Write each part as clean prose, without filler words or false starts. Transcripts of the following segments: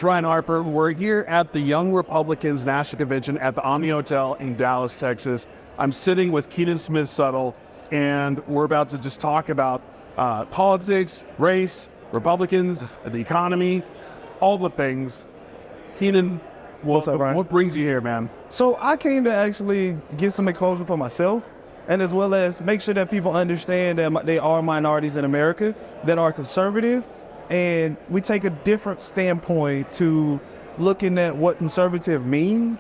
Ryan Harper. We're here at the Young Republicans National Convention at the Omni Hotel in Dallas, Texas. I'm sitting with Keenan Smith Subtle, and we're about to just talk about politics, race, Republicans, the economy, all the things. Keenan, What's up, Ryan? what brings you here, man? So I came to actually get some exposure for myself, and as well as make sure that people understand that they are minorities in America that are conservative, and we take a different standpoint to looking at what conservative means,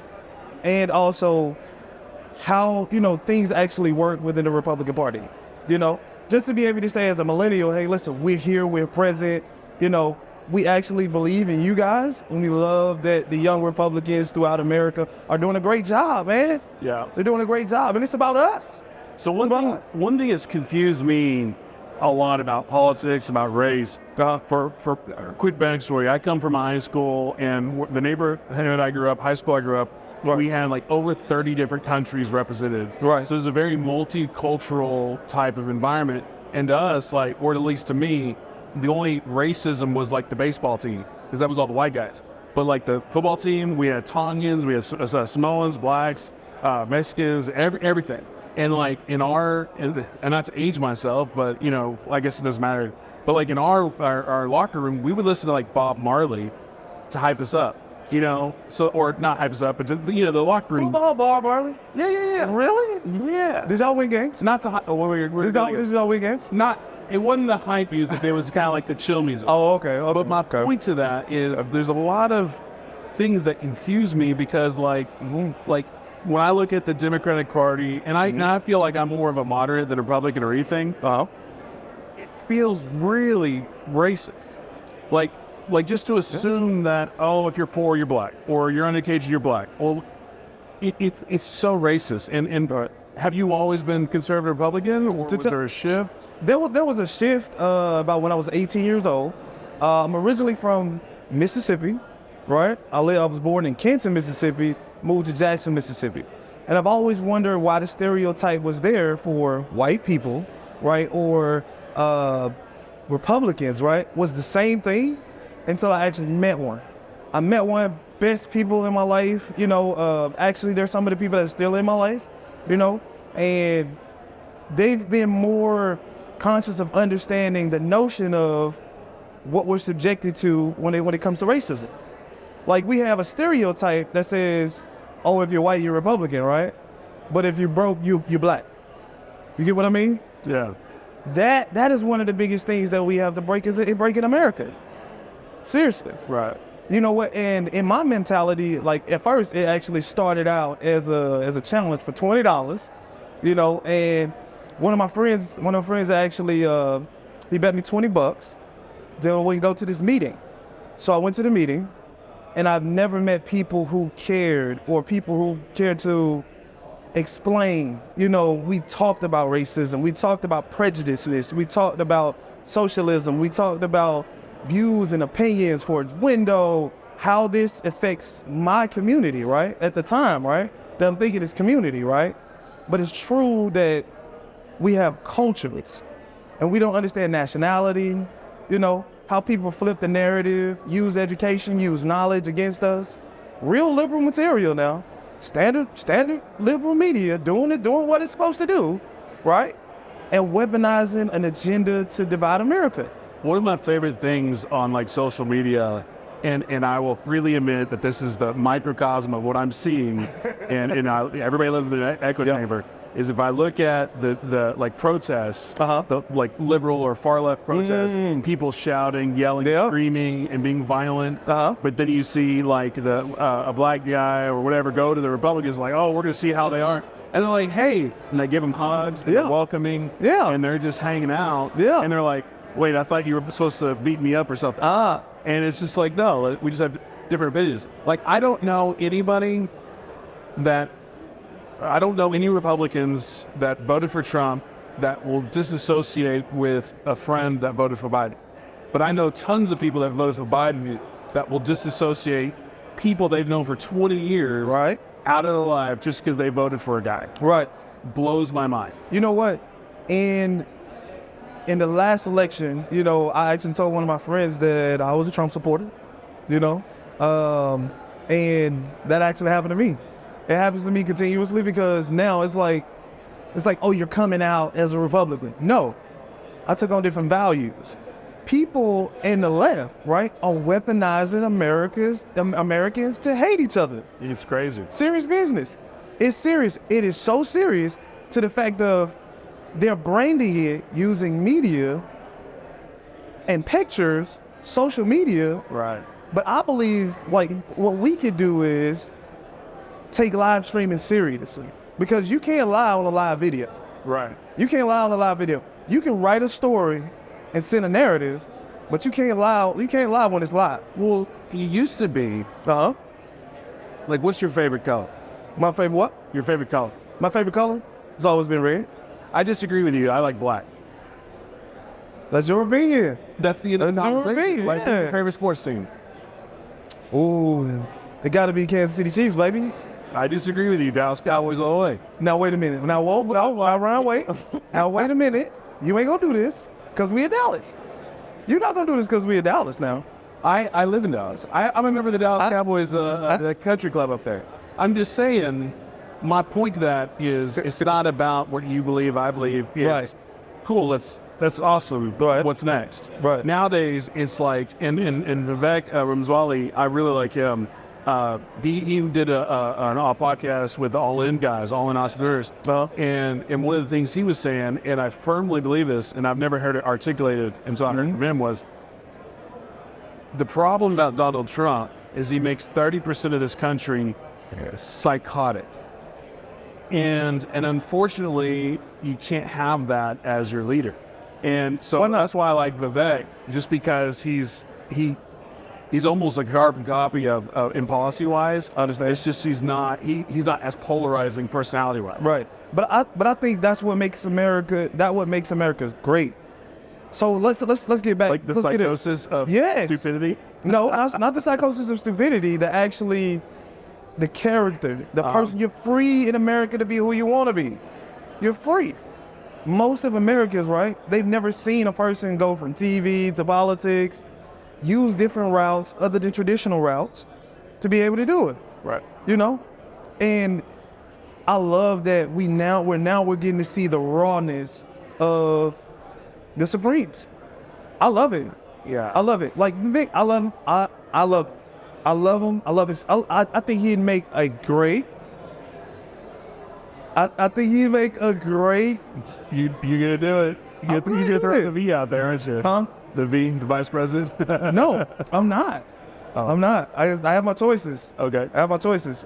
and also how, things actually work within the Republican Party. Just to be able to say as a millennial, hey, listen, we're here, we're present, we actually believe in you guys, and we love that the young Republicans throughout America are doing a great job, man. Yeah. They're doing a great job, and it's about us. So one thing that's confused me a lot about politics, about race. For a quick backstory, I come from a high school, and the neighborhood I grew up, high school I grew up, we had like over 30 different countries represented. Right. So it's a very multicultural type of environment. And to us, or at least to me, the only racism was like the baseball team, because that was all the white guys. But like the football team, we had Tongans, we had Samoans, blacks, Mexicans, everything. And like and not to age myself, but I guess it doesn't matter. But like in our locker room, we would listen to like Bob Marley to hype us up, or not hype us up, but the locker room. Football, Bob Marley? Yeah. Really? Yeah. Did y'all win games? Not the Did y'all win games? It wasn't the hype music. It was kind of like the chill music. Oh, okay. But my point to that is there's a lot of things that confuse me because like when I look at the Democratic Party, and I feel like I'm more of a moderate than a Republican or anything, it feels really racist. Like just to assume that, if you're poor, you're black, or you're uneducated, you're black. Well, it's so racist. And have you always been conservative Republican, or was there a shift? There was a shift about when I was 18 years old. I'm originally from Mississippi, right? I was born in Kenton, Mississippi, moved to Jackson, Mississippi. And I've always wondered why the stereotype was there for white people, right? Or Republicans, right? Was the same thing until I actually met one. I met one best people in my life, actually there's some of the people that are still in my life, and they've been more conscious of understanding the notion of what we're subjected to when it comes to racism. Like we have a stereotype that says, if you're white, you're Republican, right? But if you're broke, you're black. You get what I mean? Yeah. That is one of the biggest things that we have to break in America. Seriously. Right. You know what? And in my mentality, like at first, it actually started out as a challenge for $20. And one of my friends actually he bet me $20. Then we can go to this meeting. So I went to the meeting, and I've never met people who cared or people who cared to explain. We talked about racism, we talked about prejudiceness, we talked about socialism, we talked about views and opinions towards how this affects my community, right? At the time, right? That I'm thinking it's community, right? But it's true that we have cultures and we don't understand nationality, how people flip the narrative, use education, use knowledge against us. Real liberal material now. Standard liberal media doing what it's supposed to do, right? And weaponizing an agenda to divide America. One of my favorite things on social media, and I will freely admit that this is the microcosm of what I'm seeing, and everybody lives in the echo chamber, is if I look at the protests, the liberal or far left protests, people shouting, yelling, screaming, and being violent. But then you see a black guy or whatever go to the Republicans we're going to see how they are. And they're like, hey, and they give them hugs, they're welcoming, and they're just hanging out. And they're like, wait, I thought you were supposed to beat me up or something. And it's just like, no, we just have different opinions. I don't know any Republicans that voted for Trump that will disassociate with a friend that voted for Biden. But I know tons of people that voted for Biden that will disassociate people they've known for 20 years out of their life just because they voted for a guy. Right. Blows my mind. You know what? In the last election, I actually told one of my friends that I was a Trump supporter, And that actually happened to me. It happens to me continuously because now it's like, oh, you're coming out as a Republican. No, I took on different values. People in the left, right, are weaponizing Americans to hate each other. It's crazy. Serious business. It's serious. It is so serious to the fact of they're branding it using media and pictures, social media. Right. But I believe like what we could do is take live streaming seriously, because you can't lie on a live video. Right. You can't lie on a live video. You can write a story and send a narrative, but you can't lie. You can't lie when it's live. Well, it used to be. Like, what's your favorite color? My favorite what? Your favorite color? My favorite color has always been red. I disagree with you. I like black. That's your opinion. That's the That's your opinion. Like, what's your favorite sports team? Ooh, it got to be Kansas City Chiefs, baby. I disagree with you. Dallas Cowboys all the way. Now wait a minute. Now Ryan, wait. Now wait a minute. You ain't gonna do this because we in Dallas. You're not gonna do this because we in Dallas now. I live in Dallas. I'm a member of the Dallas Cowboys, the country club up there. I'm just saying, my point to that is, it's not about what you believe, I believe. It's Right. cool. That's awesome. Right. What's next? Right. Nowadays, it's like, and Vivek Ramswali, I really like him. He did a podcast with All In guys, All In entrepreneurs. And one of the things he was saying, and I firmly believe this, and I've never heard it articulated until I heard from him, was the problem about Donald Trump is he makes 30% of this country psychotic. And unfortunately, you can't have that as your leader. And so that's why I like Vivek, just because he's almost like a carbon copy of in policy wise. I understand. It's just he's not as polarizing personality wise. Right. But I think that's what makes America. That what makes America great. So let's get back. Like the let's psychosis of stupidity. No, not the psychosis of stupidity. The character, the person. You're free in America to be who you want to be. You're free. Most of Americans, right? They've never seen a person go from TV to politics, use different routes other than traditional routes to be able to do it. Right. You know? And I love that we're getting to see the rawness of the Supremes. I love it. Yeah. I love it. Like Vic, I love him. I love him. I love his. I think he'd make a great. I think he'd make a great. You're gonna do it. You're gonna throw the V out there, aren't you? Huh? The V, the vice president. No, I'm not. I'm not. I have my choices. Okay. I have my choices.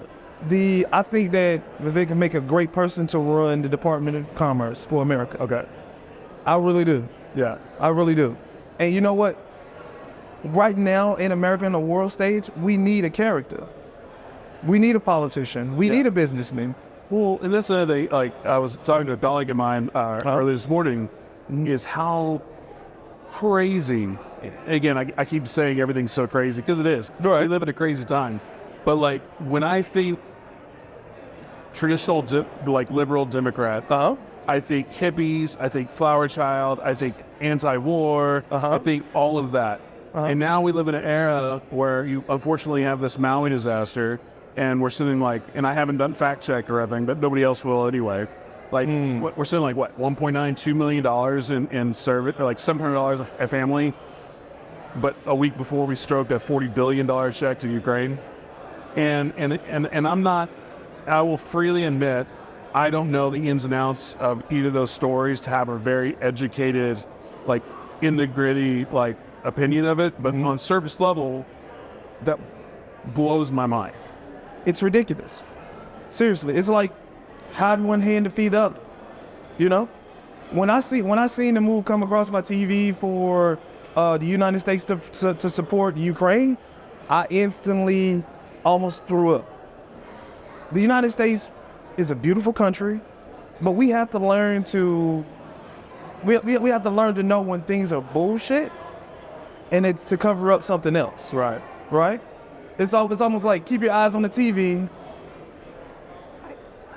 I think that Vivek can make a great person to run the Department of Commerce for America. Okay. I really do. Yeah. I really do. And you know what? Right now in America, in the world stage, we need a character. We need a politician. We need a businessman. Well, and that's another thing. Like, I was talking to a colleague of mine earlier this morning, is how crazy. Again, I keep saying everything's so crazy because it is. Right. We live in a crazy time. But like, when I think traditional, liberal Democrats, I think hippies, I think flower child, I think anti-war, I think all of that. And now we live in an era where you unfortunately have this Maui disaster, and we're sitting like, and I haven't done fact check or anything, but nobody else will anyway. Like, we're sitting like, what, $1.92 million in service, or like $700 a family. But a week before we stroked a $40 billion check to Ukraine. And I'm not, I will freely admit, I don't know the ins and outs of either of those stories to have a very educated, like, in the gritty, like, opinion of it. But on surface level, that blows my mind. It's ridiculous. Seriously, it's like hiding one hand to feed the other. You know, when I seen the move come across my TV for the United States to support Ukraine, I instantly almost threw up. The United States is a beautiful country, but we have to learn to we have to learn to know when things are bullshit, and it's to cover up something else. Right. Right? It's almost like keep your eyes on the TV.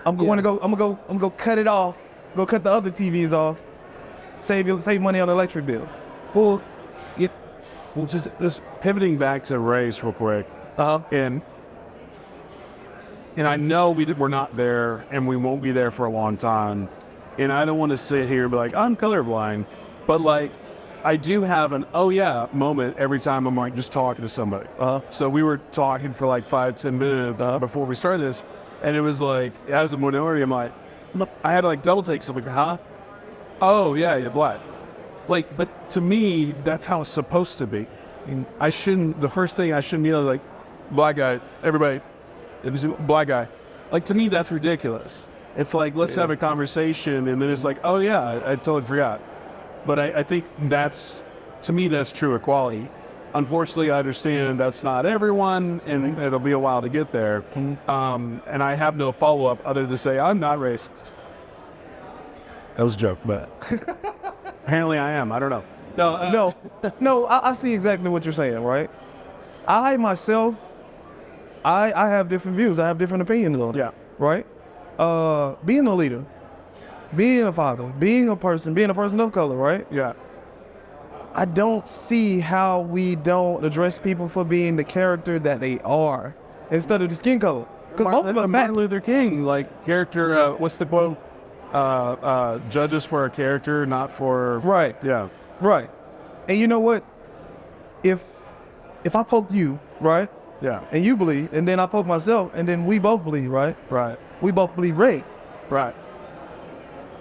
I'm gonna go cut it off. Go cut the other TVs off. Save money on the electric bill. Well, just pivoting back to race real quick. And I know we're not there, and we won't be there for a long time. And I don't want to sit here and be like, I'm colorblind, but like, I do have an oh yeah moment every time I'm like just talking to somebody. So we were talking for like 5-10 minutes before we started this, and it was like, as a minority, I'm like, I had to like double take something. Huh? Oh yeah, you're black. Like, but to me, that's how it's supposed to be. I mean, the first thing I shouldn't be like, black guy, everybody, it was a black guy. Like, to me, that's ridiculous. It's like, let's have a conversation, and then it's like, oh yeah, I totally forgot. But I think to me, that's true equality. Unfortunately, I understand that's not everyone, and it'll be a while to get there. And I have no follow-up other than to say, I'm not racist. That was a joke, but apparently I am. I don't know. No, I see exactly what you're saying, right? I myself, I have different views. I have different opinions on it. Yeah. Right? Being a leader, being a father, being a person of color, right? Yeah. I don't see how we don't address people for being the character that they are instead of the skin color. Because Martin Luther King, like, character, what's the quote? Judge us for a character, not for... Right. Yeah. Right. And you know what? If I poke you, right? Yeah. And you bleed, and then I poke myself, and then we both bleed, right? Right. We both bleed red. Right.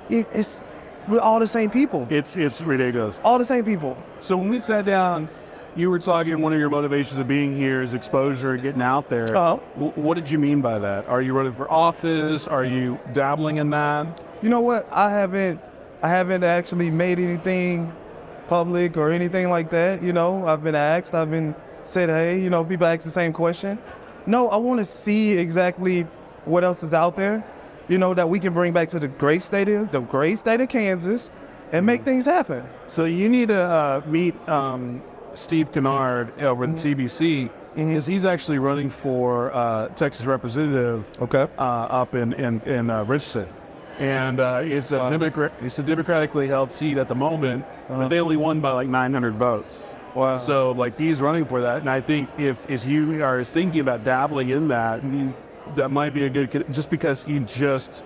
We're all the same people. It's ridiculous. All the same people. So when we sat down, you were talking, one of your motivations of being here is exposure and getting out there. What did you mean by that? Are you running for office? Are you dabbling in that? You know what? I haven't actually made anything public or anything like that. You know, I've been said, hey, you know, people ask the same question. No, I want to see exactly what else is out there, you know, that we can bring back to the great state of Kansas and make things happen. So you need to meet Steve Kennard over at TBC, because he's actually running for Texas representative up in Richardson. And it's a democratically held seat at the moment, but they only won by like 900 votes. Wow. So like he's running for that, and I think if you are thinking about dabbling in that, that might be a good, just because he just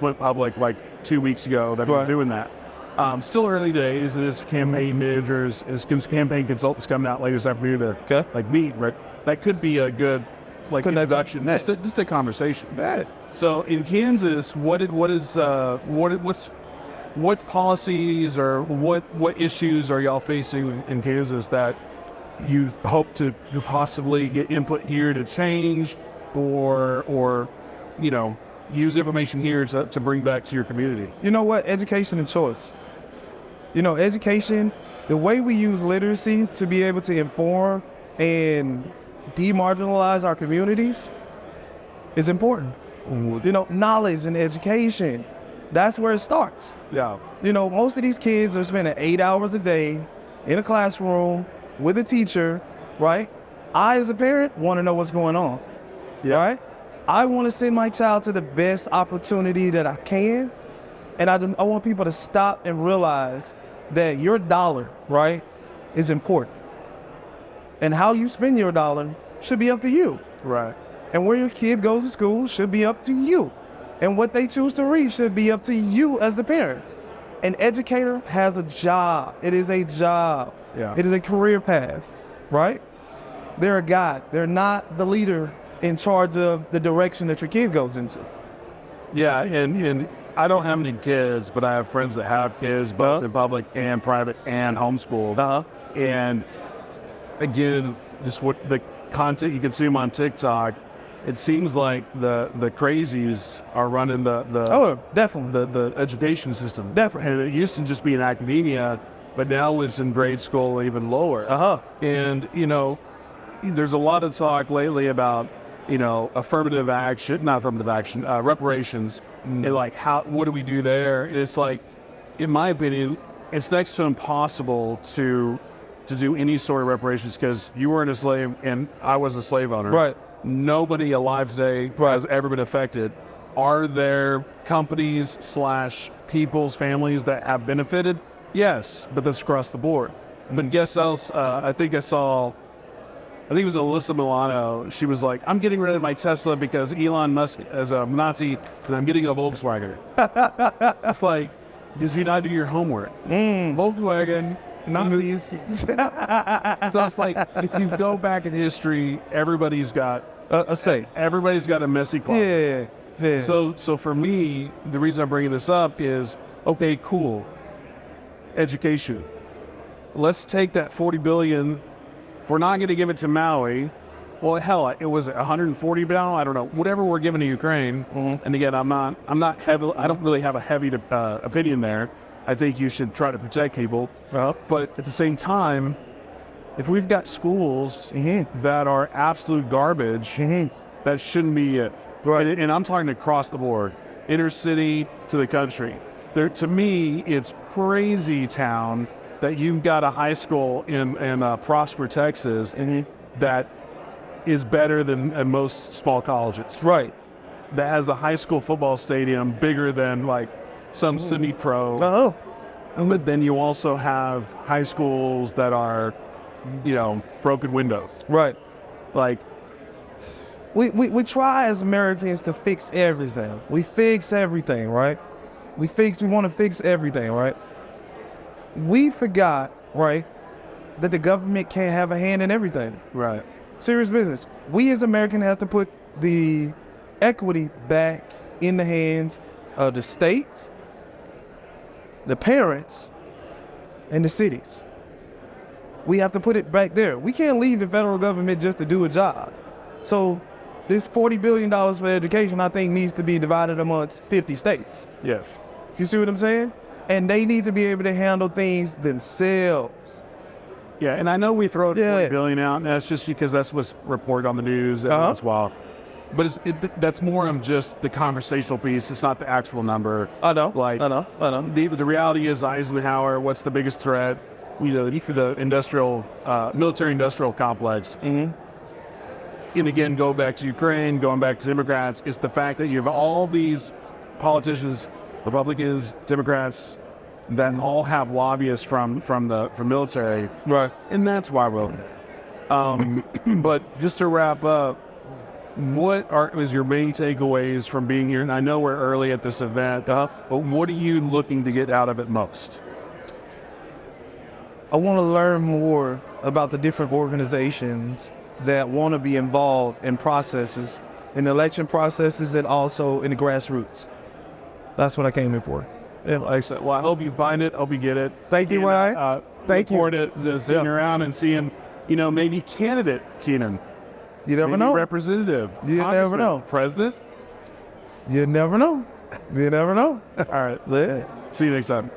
went public like 2 weeks ago that he's doing that. Still early days, and his campaign managers, his campaign consultants coming out later this afternoon to like meet. Right, that could be a good like introduction, just a conversation. So in Kansas, what policies or what issues are y'all facing in Kansas that you hope to possibly get input here to change, or you know, use information here to bring back to your community? You know what? Education and choice. You know, education, the way we use literacy to be able to inform and demarginalize our communities is important. You know, knowledge and education, that's where it starts. Yeah. You know, most of these kids are spending 8 hours a day in a classroom with a teacher, right? I, as a parent, want to know what's going on, right? I want to send my child to the best opportunity that I can, and I want people to stop and realize that your dollar, right, is important. And how you spend your dollar should be up to you. Right. And where your kid goes to school should be up to you. And what they choose to read should be up to you as the parent. An educator has a job. It is a job. Yeah. It is a career path, right? They're a guide. They're not the leader in charge of the direction that your kid goes into. Yeah, and I don't have any kids, but I have friends that have kids, both in public and private and homeschooled. And again, just what the content you consume on TikTok, it seems like the crazies are running definitely the education system. Definitely. And it used to just be in academia, but now it's in grade school, even lower. And you know, there's a lot of talk lately about, you know, reparations, and like what do we do there? It's like, in my opinion, it's next to impossible to do any sort of reparations, because you weren't a slave and I was a slave owner. Right. Nobody alive today has ever been affected. Are there companies / people's families that have benefited? Yes, but that's across the board. But guess else? I think I saw think it was Alyssa Milano. She was like, I'm getting rid of my Tesla because Elon Musk is a Nazi, and I'm getting a Volkswagen. It's like, did you not do your homework? Volkswagen, Nazis. So it's like, if you go back in history, everybody's got a say. Everybody's got a messy closet. Yeah. So for me, the reason I'm bringing this up is, okay, cool. Education. Let's take that $40 billion. If we're not going to give it to Maui, well, hell, it was $140 billion. I don't know, whatever we're giving to Ukraine. And again, I'm not heavy. I don't really have a heavy opinion there. I think you should try to protect people. But at the same time, if we've got schools that are absolute garbage, that shouldn't be it. Right. And I'm talking across the board, inner city to the country. To me, it's crazy town that you've got a high school in Prosper, Texas, that is better than most small colleges. Right. That has a high school football stadium bigger than like some semi-pro. But then you also have high schools that are, broken windows. Right. Like, we try as Americans to fix everything. We fix everything, right? We want to fix everything, right? We forgot, right, that the government can't have a hand in everything. right. Serious business. We as Americans have to put the equity back in the hands of the states, the parents, and the cities. We have to put it back there. We can't leave the federal government just to do a job. So this $40 billion for education, I think, needs to be divided amongst 50 states. Yes. You see what I'm saying? And they need to be able to handle things themselves. Yeah, and I know we throw $40 billion out, and that's just because that's what's reported on the news every once in a while. But that's more of just the conversational piece. It's not the actual number. I know. Like, I know. The reality is Eisenhower. What's the biggest threat? The industrial, military-industrial complex. And again, go back to Ukraine, going back to Democrats. It's the fact that you have all these politicians, Republicans, Democrats, that all have lobbyists from military. Right. And that's why we're but just to wrap up, what was your main takeaways from being here? And I know we're early at this event, but what are you looking to get out of it most? I want to learn more about the different organizations that want to be involved in processes, in election processes, and also in the grassroots. That's what I came here for. Yeah, like I said, well, I hope you find it. Hope you get it. Thank you, Ryan. Thank you. Look forward to seeing you around and seeing, maybe candidate Keenan. You never maybe know. Representative. You never know. President. You never know. You never know. All right. See you next time.